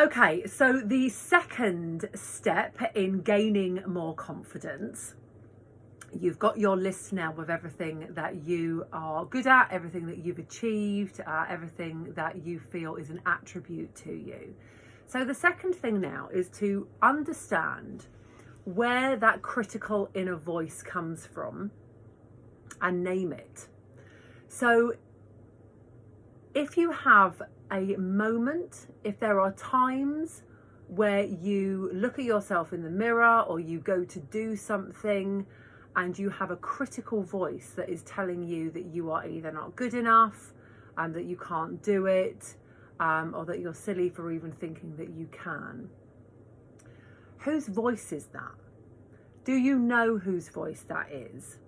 Okay, so the second step in gaining more confidence, you've got your list now of everything that you are good at, everything that you've achieved, everything that you feel is an attribute to you. So the second thing now is to understand where that critical inner voice comes from and name it. So if you have a moment, if there are times where you look at yourself in the mirror or you go to do something and you have a critical voice that is telling you that you are either not good enough, that you can't do it, or that you're silly for even thinking that you can. Whose voice is that? Do you know whose voice that is?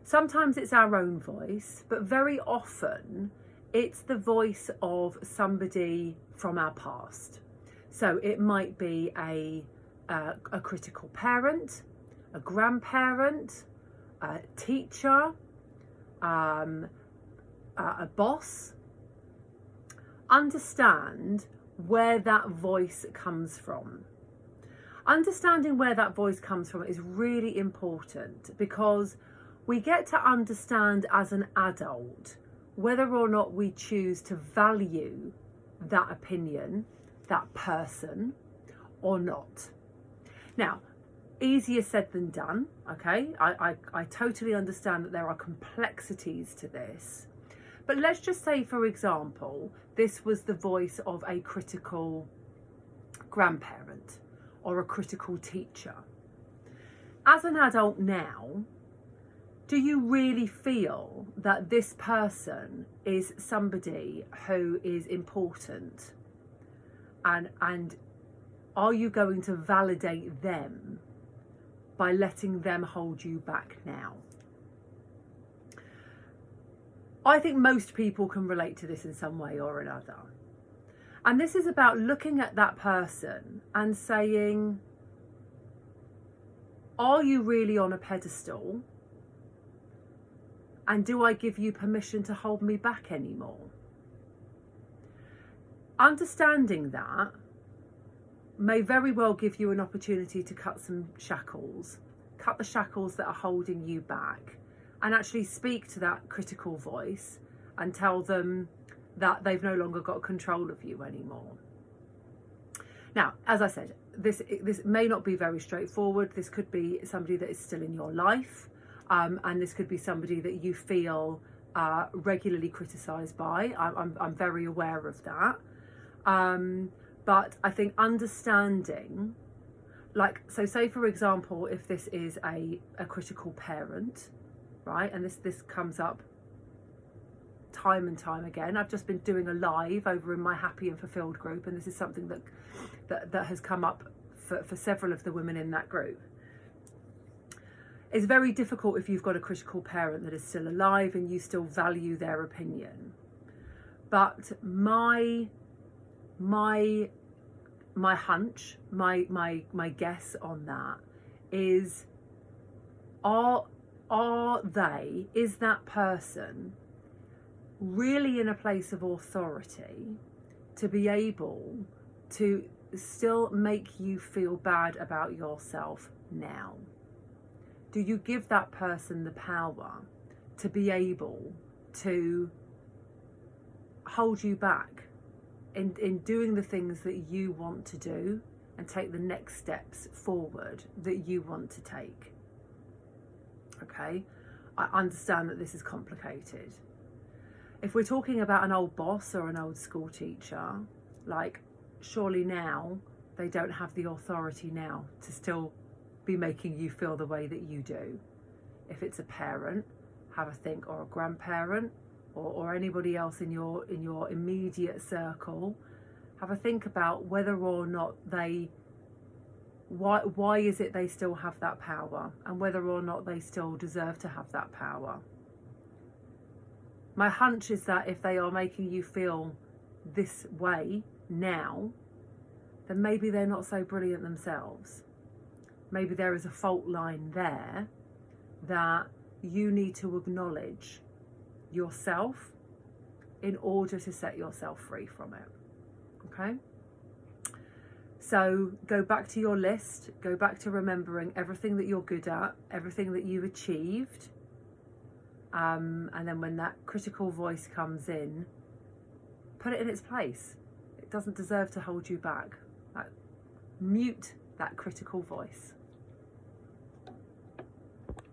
Sometimes it's our own voice, but very often it's the voice of somebody from our past. So it might be a critical parent, a grandparent, a teacher, a boss. Understand where that voice comes from. Understanding where that voice comes from is really important, because we get to understand as an adult whether or not we choose to value that opinion, that person, or not. Now, easier said than done, okay? I totally understand that there are complexities to this. But let's just say, for example, this was the voice of a critical grandparent or a critical teacher. As an adult now, do you really feel that this person is somebody who is important? And are you going to validate them by letting them hold you back now? I think most people can relate to this in some way or another. And this is about looking at that person and saying, are you really on a pedestal? And do I give you permission to hold me back anymore? Understanding that may very well give you an opportunity to cut some shackles, cut the shackles that are holding you back, and actually speak to that critical voice and tell them that they've no longer got control of you anymore. Now, as I said, this may not be very straightforward. This could be somebody that is still in your life. And this could be somebody that you feel regularly criticised by. I'm very aware of that. But I think understanding, like, so say for example, if this is a critical parent, right? And this comes up time and time again. I've just been doing a live over in my Happy and Fulfilled group, and this is something that has come up for several of the women in that group. It's very difficult if you've got a critical parent that is still alive and you still value their opinion. But my hunch, my guess on that is, is that person really in a place of authority to be able to still make you feel bad about yourself now? Do you give that person the power to be able to hold you back in doing the things that you want to do and take the next steps forward that you want to take? Okay, I understand that this is complicated. If we're talking about an old boss or an old school teacher, like, surely now they don't have the authority now to still be making you feel the way that you do. If it's a parent, have a think, or a grandparent, or anybody else in your immediate circle, have a think about whether or not why is it they still have that power, and whether or not they still deserve to have that power. My hunch is that if they are making you feel this way now, then maybe they're not so brilliant themselves. Maybe there is a fault line there that you need to acknowledge yourself in order to set yourself free from it. Okay? So go back to your list, go back to remembering everything that you're good at, everything that you've achieved. And then when that critical voice comes in, put it in its place. It doesn't deserve to hold you back. Mute that critical voice.